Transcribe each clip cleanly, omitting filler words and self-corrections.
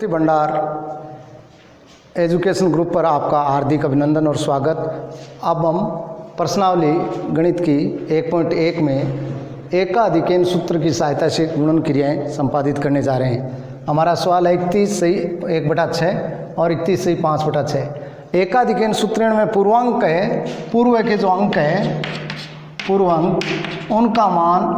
शक्ति भंडार education group पर आपका हार्दिक अभिनंदन और स्वागत। अब हम प्रश्नावली गणित की 1.1 में एकाधिकेन सूत्र की सहायता से गुणन क्रियाएं संपादित करने जा रहे हैं। हमारा सवाल है 31 सही 1/6 और 31 सही 5/6। एकाधिकेन सूत्रण में पूर्वांक है, पूर्व के जो अंक है पूर्वांक उनका मान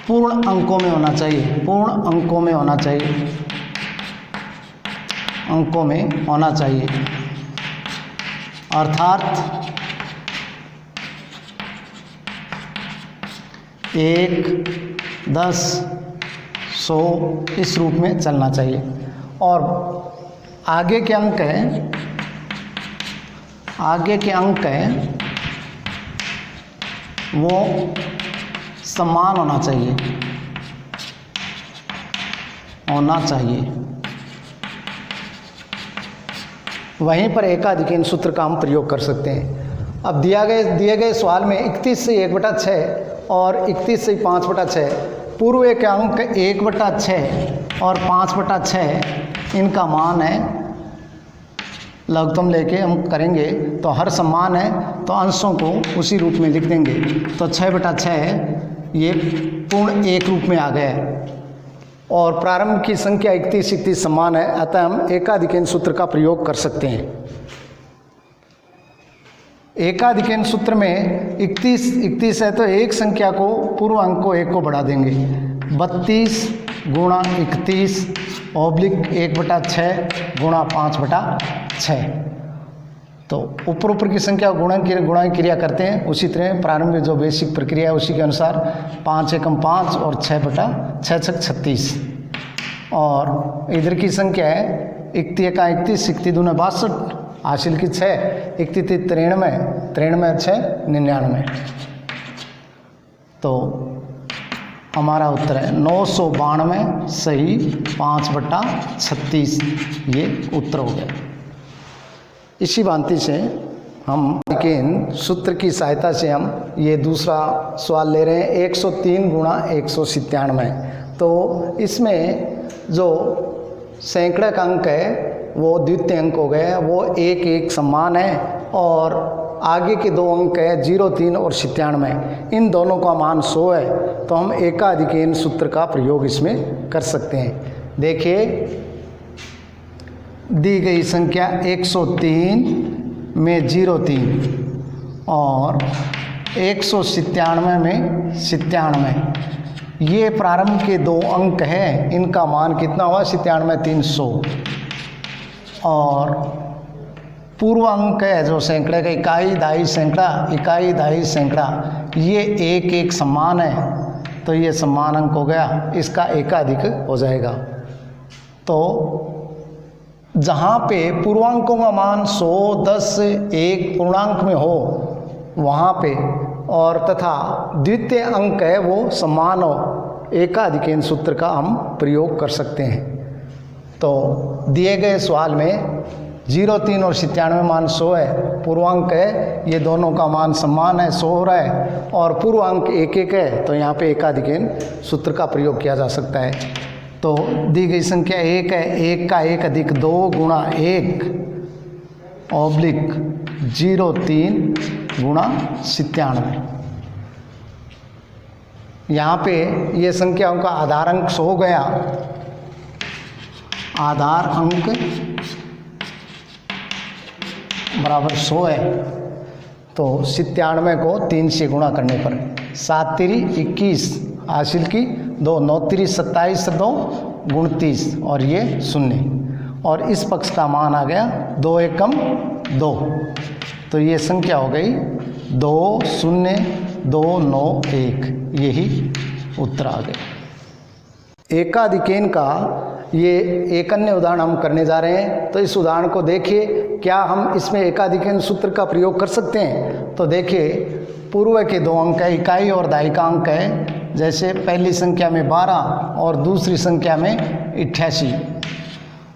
पूर्ण अंकों में होना चाहिए, पूर्ण अंकों में होना चाहिए, अंकों में होना चाहिए। अर्थात 1, 10, 100 इस रूप में चलना चाहिए। और आगे के अंक हैं, आगे के अंक हैं वो समान होना चाहिए, होना चाहिए। वहीं पर एकाधिकेन सूत्र का हम प्रयोग कर सकते हैं। अब दिए गए सवाल में 31 से 1/6 और 31 से 5/6 पूर्व के अंक 1/6 और 5/6 इनका मान है। लघुत्तम लेके हम करेंगे तो हर समान है तो अंशों को उसी रूप में लिख देंगे। तो 6/6 ये पूर्ण एक रूप में आ गया है और प्रारंभ की संख्या 31 समान है, अतः हम एकाधिकेन सूत्र का प्रयोग कर सकते हैं। एकाधिकेन सूत्र में 31 है तो एक संख्या को पूर्व अंक को 1 को बढ़ा देंगे। 32 गुणा 31 ऑब्लिक 1/6 गुणा 5/6। तो ऊपर की संख्या गुणा क्रिया करते हैं, उसी तरह प्रारंभ में जो बेसिक प्रक्रिया है उसी के अनुसार 5 एकम 5 और 6/6 36। और इधर की संख्या है 31 एका 31, 31 दूना 62, हासिल की 6, 31 93, 93 और 6 99। तो हमारा उत्तर है 992 सही 5/36, ये उत्तर हो गया। इसी भांति से हम एकाधिकेन सूत्र की सहायता से हम ये दूसरा सवाल ले रहे हैं 103 गुणा 197। तो इसमें जो सैकड़े का अंक है वो द्वितीय अंक हो गए, वो 1 समान है और आगे के दो अंक है 0, 3 और 97, इन दोनों का मान 100 है। तो हम एकाधिकेन सूत्र का प्रयोग इसमें कर सकते हैं। देखिए दी गई संख्या 103 में 03 और 197 में 97, ये प्रारंभ के दो अंक हैं, इनका मान कितना हुआ 97 300। और पूर्व अंक है जो सैकड़े का इकाई दहाई सैकड़ा, ये 1 समान है तो ये समान अंक हो गया, इसका एकाधिक हो जाएगा। तो जहाँ पे पूर्वांकों का मान 100, 10, 1 पूर्णांक में हो वहाँ पे और तथा द्वितीय अंक है वो समान हो, एकाधिकेन सूत्र का हम प्रयोग कर सकते हैं। तो दिए गए सवाल में 0, 3 और 97 मान 100 है, पूर्वांक है, ये दोनों का मान समान है 100 हो रहा है और पूर्वांक 1 है, तो यहाँ पे एकाधिकेन सूत्र का प्रयोग किया जा सकता है। तो दी गई संख्या 1 है, 1 का 1 अधिक 2 गुणा 1 ऑब्लिक 0, 3 गुणा 97। यहाँ पे ये संख्याओं का आधार अंक 100 हो गया, आधार अंक बराबर 100 है। तो 97 को 3 से गुणा करने पर 7 3 21, हासिल की 2, 9 3 27, 2 29 और ये 0 और इस पक्ष का मान आ गया 2 एकम 2। तो ये संख्या हो गई 20291, यही उत्तर आ गया। एकाधिकेन का ये एक अन्य उदाहरण हम करने जा रहे हैं। तो इस उदाहरण को देखिए, क्या हम इसमें एकाधिकेन सूत्र का प्रयोग कर सकते हैं? तो देखिए पूर्व के दो अंक है, इकाई और दहाई का अंक है, जैसे पहली संख्या में 12 और दूसरी संख्या में 88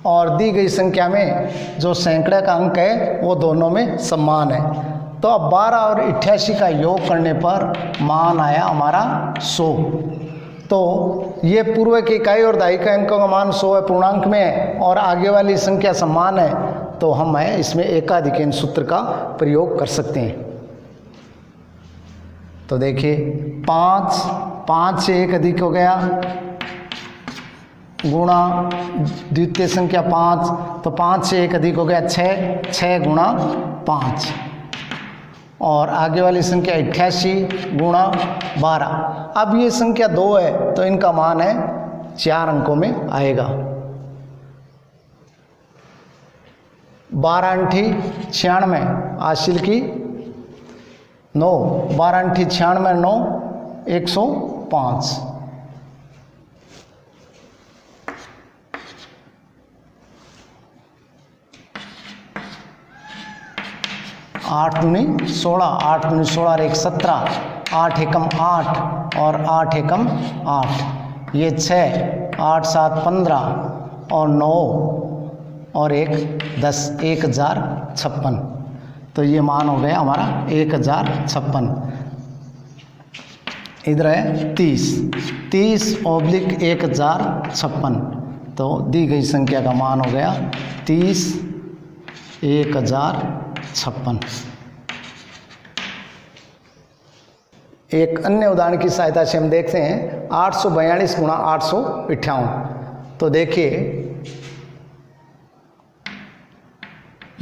और दी गई संख्या में जो सैकड़े का अंक है वो दोनों में समान है। तो अब 12 और 88 का योग करने पर मान आया हमारा 100। तो तो ये पूर्व की इकाई और दाई के अंकों का मान 100 है, पूर्णांक में है, और आगे वाली संख्या समान है, तो हम इसमें एकाधिकरण सूत्र का प्रयोग कर सकते हैं। तो देखिए 5 से 1 अधिक हो गया, गुणा द्वितीय संख्या 5, तो 5 से 1 अधिक हो गया 6 गुणा 5, और आगे वाली संख्या 88 गुणा 12। अब ये संख्या 2 है तो इनका मान है 4 अंकों में आएगा। 12 × 96 हासिल की 9, 12 × 96 9, 105। 8 दूनी 16, 8 दूनी 16 और 1 17, 8 एकम 8 और 8 एकम 8, ये 6, 8 7 15 और 9 और 1 10, 1056। तो ये मान हो गया हमारा 1056। इधर है 30 / 1056, तो दी गई संख्या का मान हो गया 30 1056। एक अन्य उदाहरण की सहायता से हम देखते हैं 842 गुणा 858। तो देखिए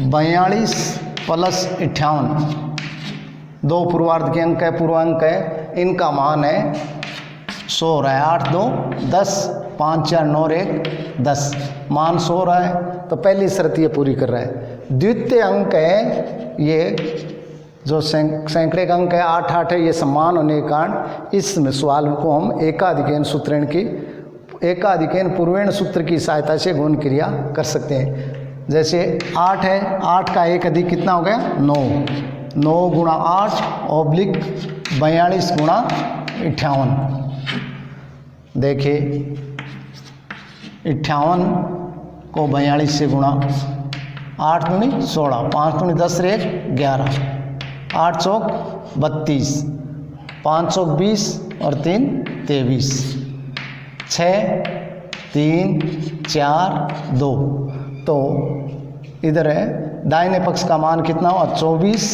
42 + 58, 2 पूर्वार्ध के अंक है, पूर्वांक है, इनका मान है 100 हो रहा है। 8 2 10, 5 4 9 1 10, मान 100 हो रहा है। तो पहली शर्त ये पूरी कर रहा है। द्वितीय अंक है, ये जो सैकड़े का अंक है 8 8 है, ये समान होने के कारण इस सवाल को हम एकाधिकरण सूत्रण की एकाधिकरण पूर्वेण सूत्र की सहायता से गुण क्रिया कर सकते हैं। जैसे 8 है, 8 का 1 अधिक कितना हो गया 9, 9 गुणा 8 / 42 गुणा 58। देखिए 58 को 42 से गुणा, 8 दूनी 16, 5 दूनी 10 × 1 11, 8 चौक 32, 5 चौक 20 और 3 23, 6 3 4 2। तो इधर है दाहिने पक्ष का मान कितना हुआ 24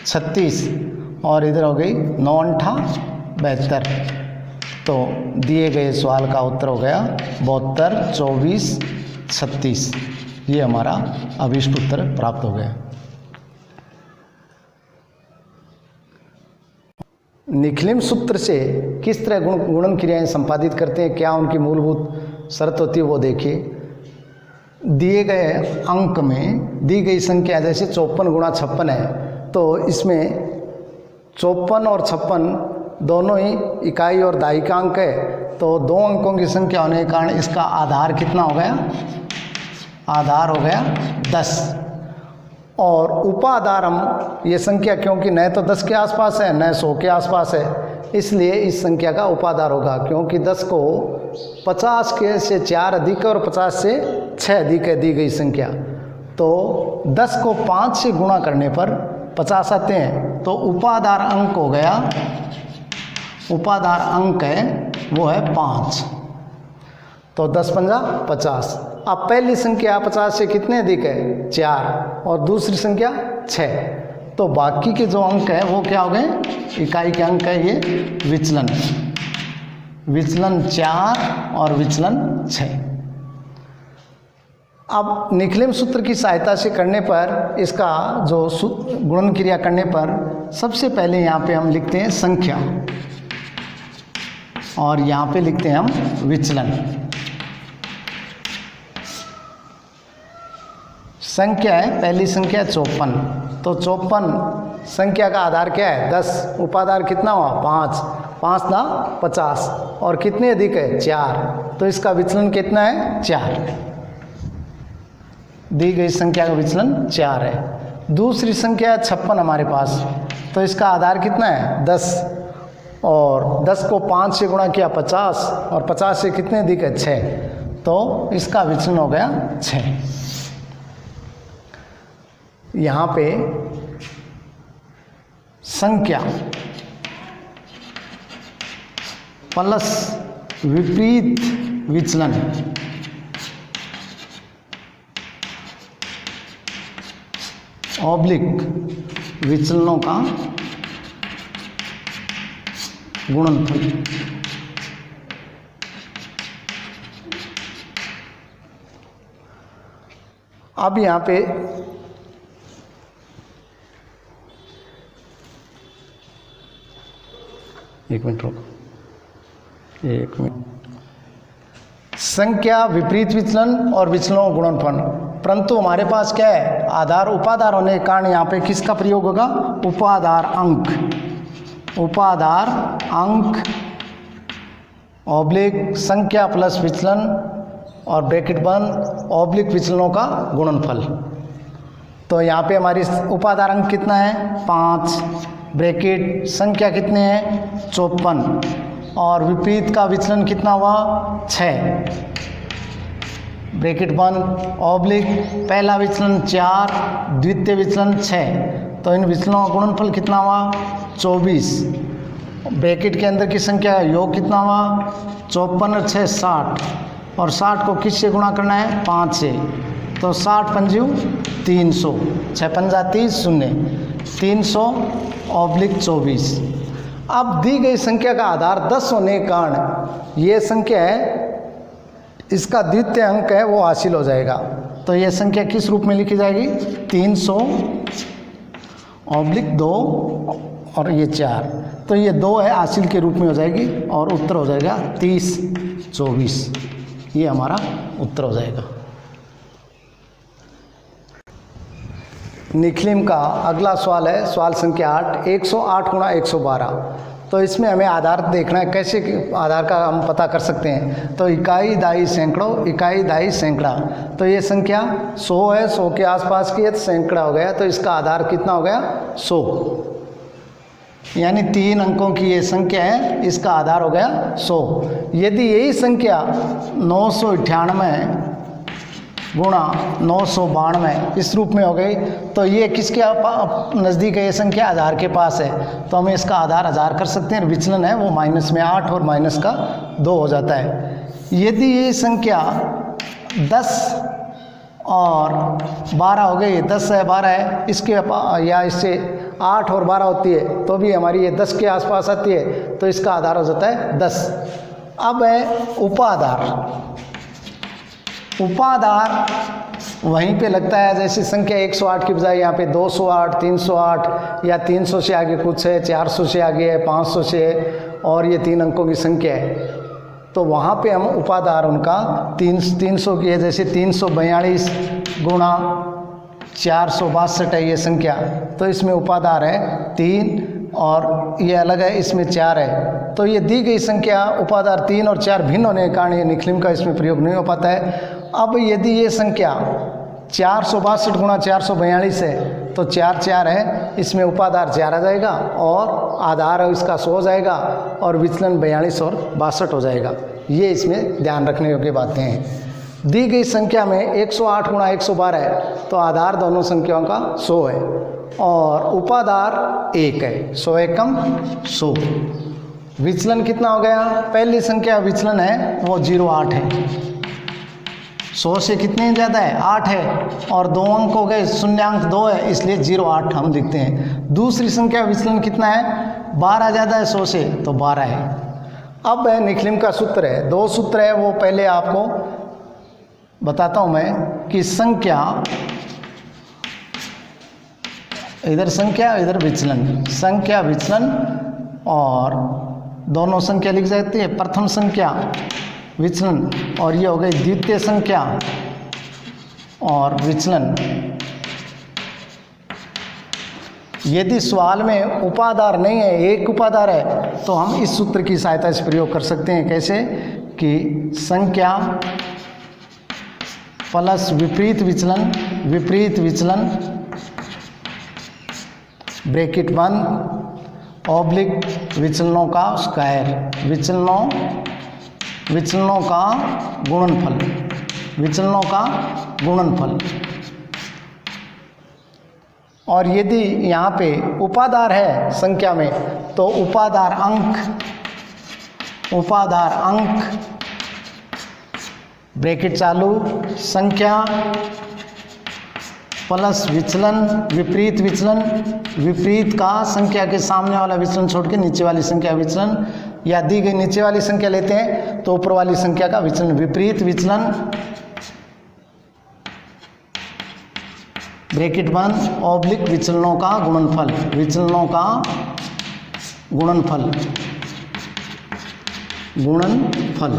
36, और इधर हो गई 9 8 72। तो दिए गए सवाल का उत्तर हो गया 72 24 36। ये हमारा अभीष्ट उत्तर प्राप्त हो गया। निखिलिम सूत्र से किस तरह गुणन क्रियाएं संपादित करते हैं, क्या उनकी मूलभूत शर्त होती है वो देखिए। दिए गए अंक में दी गई संख्या जैसे 54 गुणा 56 है, तो इसमें 54 और 56 दोनों ही इकाई और दाई का अंक है, तो 2 अंकों की संख्या होने के कारण इसका आधार कितना हो गया, आधार हो गया 10। और उपाधार हम ये संख्या क्योंकि न तो 10 के आसपास है न 100 के आसपास है, इसलिए इस संख्या का उपाधार होगा, क्योंकि 10 को 50 के से 4 अधिक और 50 से 6 अधिक है दी गई संख्या। तो 10 को 5 से गुणा करने पर 50 आते हैं, तो उपाधार अंक हो गया, उपाधार अंक है वो है 5। तो 10 पंजा 50। अब पहली संख्या 50 से कितने अधिक है 4, और दूसरी संख्या 6, तो बाकी के जो अंक है वो क्या हो गए, इकाई के अंक है ये विचलन, विचलन 4 और विचलन 6। अब निखिलिम सूत्र की सहायता से करने पर इसका जो गुणन क्रिया करने पर सबसे पहले यहाँ पे हम लिखते हैं संख्या, और यहाँ पे लिखते हैं हम विचलन। संख्या है, पहली संख्या 54, तो 54 संख्या का आधार क्या है 10, उपाधार कितना हुआ 5, 5 ना 50, और कितने अधिक है 4, तो इसका विचलन कितना है 4। दी गई संख्या का विचलन 4 है। दूसरी संख्या है 56 हमारे पास, तो इसका आधार कितना है 10, और 10 को 5 से गुणा किया 50, और 50 से कितने अधिक है 6, तो इसका विचलन हो गया 6। यहाँ पे संख्या प्लस विपरीत विचलन ऑब्लिक विचलनों का गुणनफल। अब यहाँ पे एक मिनट रुको, एक मिनट। संख्या, विपरीत विचलन और विचलनों गुणनफल, परंतु हमारे पास क्या है, आधार उपाधार होने के कारण यहाँ पे किसका प्रयोग होगा, उपाधार अंक, उपाधार अंक ऑब्लिक संख्या प्लस विचलन और ब्रैकेट बंद ऑब्लिक विचलनों का गुणनफल। तो यहाँ पे हमारी उपाधार अंक कितना है 5, ब्रैकेट संख्या कितने हैं 54 और विपरीत का विचलन कितना हुआ 6, ब्रैकेट बंद ऑब्लिक पहला विचलन 4, द्वितीय विचलन 6, तो इन विचलनों का गुणनफल कितना हुआ 24। ब्रैकेट के अंदर की संख्या का योग कितना हुआ 54 और 6 60 और 60 को किससे गुणा करना है 5 से, तो 60 पंजू 300, 6 पंजा 30 0, 300 ऑब्लिक 24। अब दी गई संख्या का आधार 10 होने के कारण ये संख्या है, इसका द्वितीय अंक है वो हासिल हो जाएगा। तो ये संख्या किस रूप में लिखी जाएगी 300 ऑब्लिक 2 और ये 4, तो ये 2 है हासिल के रूप में हो जाएगी और उत्तर हो जाएगा 30 24, ये हमारा उत्तर हो जाएगा। निखिलिम का अगला सवाल है सवाल संख्या 8, 108 गुणा 112। तो इसमें हमें आधार देखना है, कैसे आधार का हम पता कर सकते हैं। तो इकाई दाई सैकड़ों, इकाई दाई सैकड़ा, तो ये संख्या 100 है, 100 के आसपास की है तो सैकड़ा हो गया, तो इसका आधार कितना हो गया 100, यानी 3 अंकों की ये संख्या है, इसका आधार हो गया 100। यदि यही संख्या 998 गुणा 992 इस रूप में हो गई, तो ये किसके नज़दीक है, ये संख्या आधार के पास है, तो हम इसका आधार 1000 कर सकते हैं। विचलन है वो माइनस में 8 और माइनस का 2 हो जाता है। यदि ये संख्या 10 और 12 हो गई, 10 है 12 है, इसके या इससे 8 और 12 होती है तो भी हमारी ये 10 के आसपास आती है, तो इसका आधार हो जाता है 10। अब है उपाधार, उपाधार वहीं पे लगता है, जैसे संख्या 108 की बजाय यहाँ पे 208, 308 या 300 से आगे कुछ है, 400 से आगे है, 500 से है और ये 3 अंकों की संख्या है, तो वहाँ पे हम उपाधार उनका 300 की है, जैसे 342 गुणा 462 है ये संख्या, तो इसमें उपाधार है 3 और ये अलग है, इसमें 4 है। तो ये दी गई संख्या उपाधार 3 और 4 भिन्न होने के कारण ये निखिलिम का इसमें प्रयोग नहीं हो पाता है। अब यदि ये संख्या 462 गुणा 442 है तो 4 4 है, इसमें उपाधार 4 आ जाएगा और आधार इसका 100 हो जाएगा और विचलन 42 और 62 हो जाएगा। ये इसमें ध्यान रखने योग्य बातें हैं। दी गई संख्या में 108 गुणा 112 है तो आधार दोनों संख्याओं का 100 है और उपाधार 1 है, 100 एकम 100। विचलन कितना हो गया, पहली संख्या विचलन है वो 08 है, 100 से कितने ज़्यादा है 8 है और 2 अंक हो गए, शून्यांक 2 है, इसलिए 08 हम लिखते हैं। दूसरी संख्या विचलन कितना है 12 ज़्यादा है 100 से तो 12 है। अब है निखिलिम का सूत्र है, 2 सूत्र है, वो पहले आपको बताता हूँ मैं कि संख्या, इधर संख्या इधर विचलन, संख्या विचलन और दोनों संख्या लिख जाती है, प्रथम संख्या विचलन और ये हो गई द्वितीय संख्या और विचलन। यदि सवाल में उपाधार नहीं है, एक उपाधार है, तो हम इस सूत्र की सहायता से प्रयोग कर सकते हैं। कैसे कि संख्या प्लस विपरीत विचलन, विपरीत विचलन ब्रैकेट बंद ऑब्लिक विचलनों का स्क्वायर, विचलनों का गुणनफल, विचलनों का गुणनफल। और यदि यहाँ पे उपाधार है संख्या में तो उपाधार अंक उपाधार अंक ब्रैकेट चालू संख्या प्लस विचलन विपरीत विचलन, विपरीत का संख्या के सामने वाला विचलन छोड़ के नीचे वाली संख्या विचलन, या दी गई नीचे वाली संख्या लेते हैं तो ऊपर वाली संख्या का विचलन, विपरीत विचलन ब्रैकेट बंद ऑब्लिक विचलनों का गुणनफल, विचलनों का गुणनफल, गुणनफल।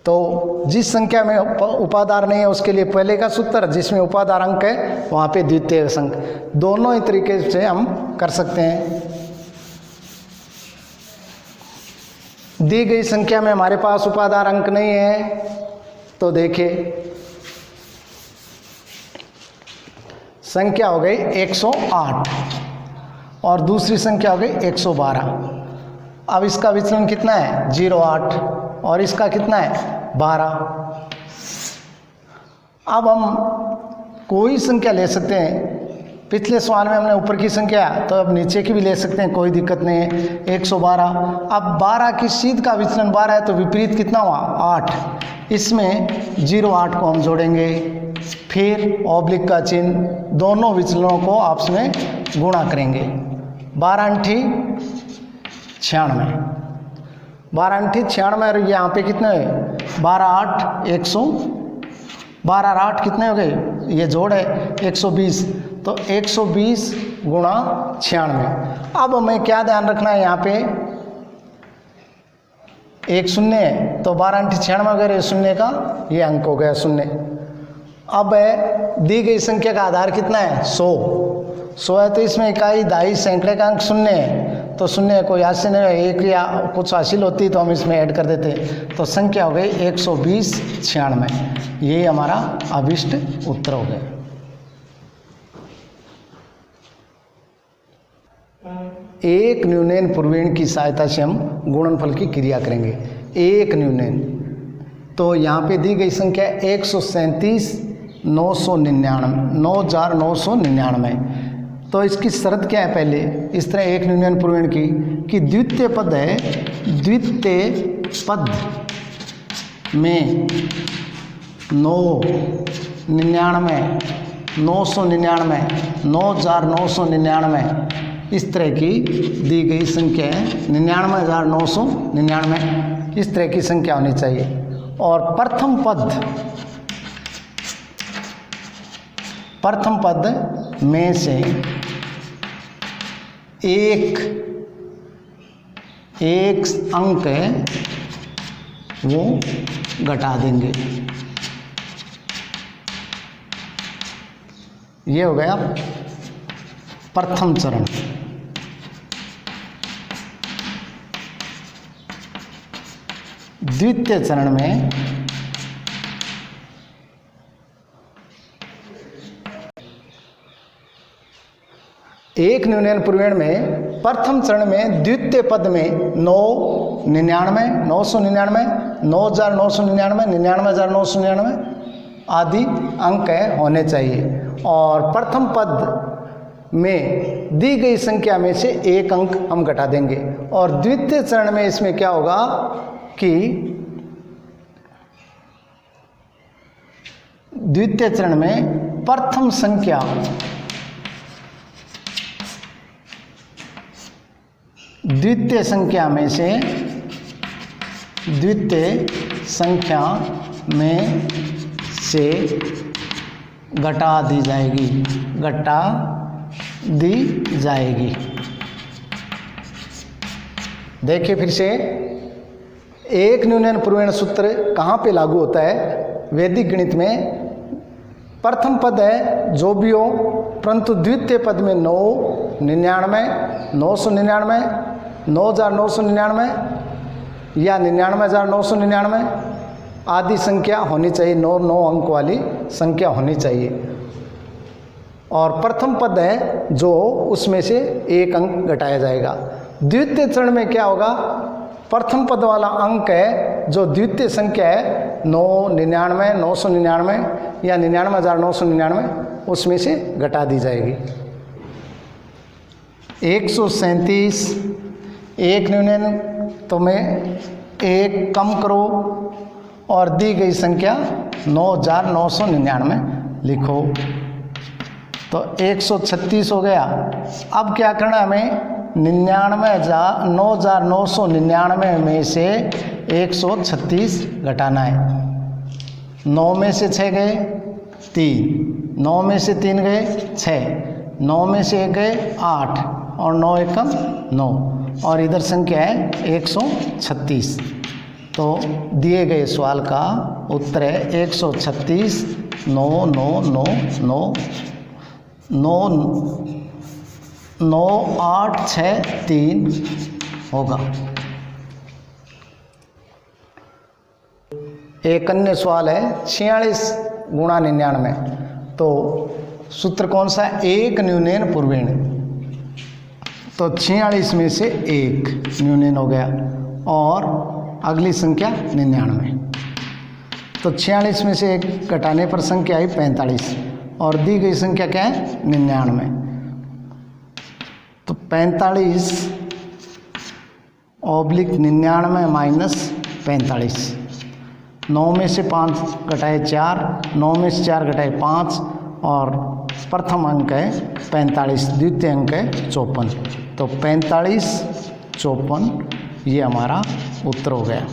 तो जिस संख्या में उपादार नहीं है उसके लिए पहले का सूत्र, जिसमें उपादार अंक है वहाँ पे द्वितीय अंक। दोनों ही तरीके से हम कर सकते हैं। दी गई संख्या में हमारे पास उपादार अंक नहीं है तो देखिए संख्या हो गई 108 और दूसरी संख्या हो गई 112। अब इसका विचलन कितना है 0.8 और इसका कितना है 12। अब हम कोई संख्या ले सकते हैं, पिछले सवाल में हमने ऊपर की संख्या तो अब नीचे की भी ले सकते हैं, कोई दिक्कत नहीं है। 112, अब 12 की सीध का विचलन 12 है तो विपरीत कितना हुआ 8, इसमें 0.8 को हम जोड़ेंगे, फिर ऑब्लिक का चिन्ह, दोनों विचलनों को आपस में गुणा करेंगे। 12 × 96, 12 × 96 और यहाँ पे कितने हुए 12 × 8 100, 12 और 8 कितने हो गए, ये जोड़ है 120, तो 120 गुणा 96। अब हमें क्या ध्यान रखना है, यहाँ पे एक शून्य है तो 12 × 96 अगर शून्य का ये अंक हो गया 0। अब दी गई संख्या का आधार कितना है 100 है तो इसमें इकाई दहाई सैकड़े का अंक 0 है तो 0 कोई हासिल नहीं है, एक या कुछ हासिल होती तो हम इसमें ऐड कर देते, तो संख्या हो गई 120 96। ये हमारा अभिष्ट उत्तर हो गया। एक न्यूनयन पूर्वेण की सहायता से हम गुणनफल की क्रिया करेंगे। एक न्यूनयन, तो यहाँ पे दी गई संख्या 137,999, तो इसकी शर्त क्या है, पहले इस तरह एक न्यूनयन पूर्वेण की कि द्वितीय पद है, द्वितीय पद में 999, 999, 9,999 इस तरह की दी गई संख्या है, 99,999 इस तरह की संख्या होनी चाहिए। और प्रथम पद में से एक अंक है वो घटा देंगे। ये हो गया प्रथम चरण। द्वितीय चरण में एक न्यूनयन पूर्वेण में प्रथम चरण में द्वितीय पद में 999, 999, 9,999, 99,999 आदि अंक होने चाहिए। और प्रथम पद में दी गई संख्या में से एक अंक हम घटा देंगे। और द्वितीय चरण में इसमें क्या होगा कि द्वितीय चरण में प्रथम संख्या द्वितीय संख्या में से घटा दी जाएगी। देखिए फिर से एक न्यूनयन पूर्वेण सूत्र कहाँ पे लागू होता है, वैदिक गणित में प्रथम पद है जो भी हो, परंतु द्वितीय पद में 999, 999, 9,999 या 99,999 आदि संख्या होनी चाहिए, 9 अंक वाली संख्या होनी चाहिए। और प्रथम पद है जो उसमें से एक अंक घटाया जाएगा। द्वितीय चरण में क्या होगा, प्रथम पद वाला अंक है जो द्वितीय संख्या है 999, 999 या 99,999 उसमें से घटा दी जाएगी। 137 एक न्यूनन तो मैं एक कम करो और दी गई संख्या 9,999 लिखो, तो 136 हो गया। अब क्या करना हमें, 9,999 में से 136 घटाना है। 9 में से 6 गए 3, 9 में से 3 गए 6, 9 में से 1 गए 8 और 9 एकम 9 और इधर संख्या है 136। तो दिए गए सवाल का उत्तर है 136 9 9 9 9 9 9 8 6 3 होगा। एक अन्य सवाल है 46 गुणा 99, तो सूत्र कौन सा है, एक न्यूनन पूर्वेण, तो 46 में से एक न्यूनन हो गया और अगली संख्या 99, तो 46 में से एक घटाने पर संख्या आई 45 और दी गई संख्या क्या है 99, तो 45 ऑब्लिक 99 माइनस 45, 9 में से 5 घटाए 4, 9 में से 4 घटाए 5 और प्रथम अंक है 45, द्वितीय अंक है 54, तो 45 54 ये हमारा उत्तर हो गया।